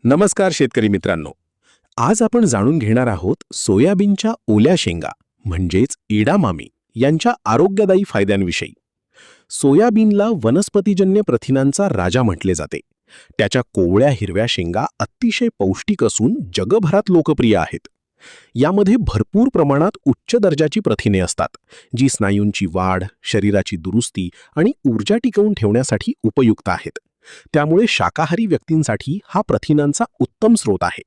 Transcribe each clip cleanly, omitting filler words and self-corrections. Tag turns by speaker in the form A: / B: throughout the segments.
A: नमस्कार शेतकरी मित्रांनो. आज आपण जाणून घेणार आहोत सोयाबीनच्या ओल्या शेंगा म्हणजेच एडामामी यांच्या आरोग्यदायी फायद्यांविषयी. सोयाबीनला वनस्पतीजन्य प्रथिनांचा राजा म्हटले जाते. त्याच्या कोवळ्या हिरव्या शेंगा अतिशय पौष्टिक असून जगभरात लोकप्रिय आहेत. यामध्ये भरपूर प्रमाणात उच्च दर्जाची प्रथिने असतात, जी स्नायूंची वाढ, शरीराची दुरुस्ती आणि ऊर्जा टिकवून ठेवण्यासाठी उपयुक्त आहेत. त्यामुळे शाकाहारी व्यक्तींसाठी हा प्रथिनांचा उत्तम स्रोत आहे.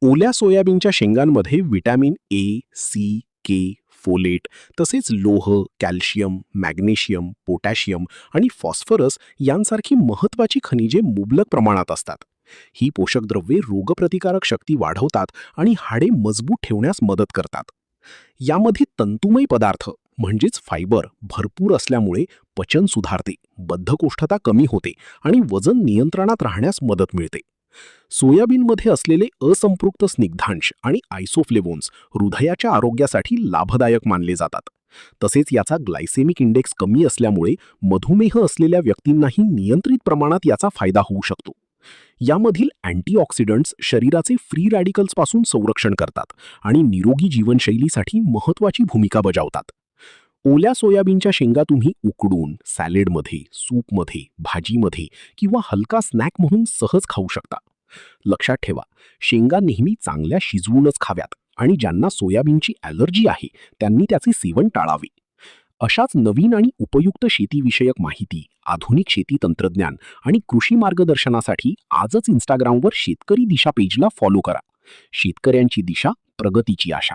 A: ओल्या सोयाबीनच्या शेंगांमध्ये vitamin A, C, K, folate तसेच लोह, कॅल्शियम, मॅग्नेशियम, पोटॅशियम आणि फॉस्फरस यांसारखी महत्त्वाची खनिजे मुबलक प्रमाणात असतात. ही पोषक द्रव्ये रोगप्रतिकारक शक्ती वाढवतात आणि हाडे मजबूत ठेवण्यास मदत करतात. यामध्ये तंतुमय पदार्थ म्हणजेच फायबर भरपूर असल्यामुळे पचन सुधारते, बद्धकोष्ठता कमी होते आणि वजन नियंत्रणात राहण्यास मदत मिळते. सोयाबीनमध्ये असलेले असंपृक्त स्निग्धांश आणि आयसोफ्लेवोन्स हृदयाच्या आरोग्यासाठी लाभदायक मानले जातात. तसेच याचा ग्लायसेमिक इंडेक्स कमी असल्यामुळे मधुमेह असलेल्या व्यक्तींनाही नियंत्रित प्रमाणात याचा फायदा होऊ शकतो. यामधील अँटीऑक्सिडंट्स शरीराचे फ्री रॅडिकल्सपासून संरक्षण करतात आणि निरोगी जीवनशैलीसाठी महत्त्वाची भूमिका बजावतात. ओल्या सोयाबीनच्या शेंगा तुम्ही उकडून, सॅलेडमध्ये, सूपमध्ये, भाजीमध्ये किंवा हलका स्नॅक म्हणून सहज खाऊ शकता. लक्षात ठेवा, शेंगा नेहमी चांगल्या शिजवूनच खाव्यात आणि ज्यांना सोयाबीनची ॲलर्जी आहे त्यांनी त्याचे सेवन टाळावे. अशाच नवीन आणि उपयुक्त शेतीविषयक माहिती, आधुनिक शेती तंत्रज्ञान आणि कृषी मार्गदर्शनासाठी आजच इंस्टाग्रामवर शेतकरी दिशा पेजला फॉलो करा. शेतकऱ्यांची दिशा, प्रगतीची आशा.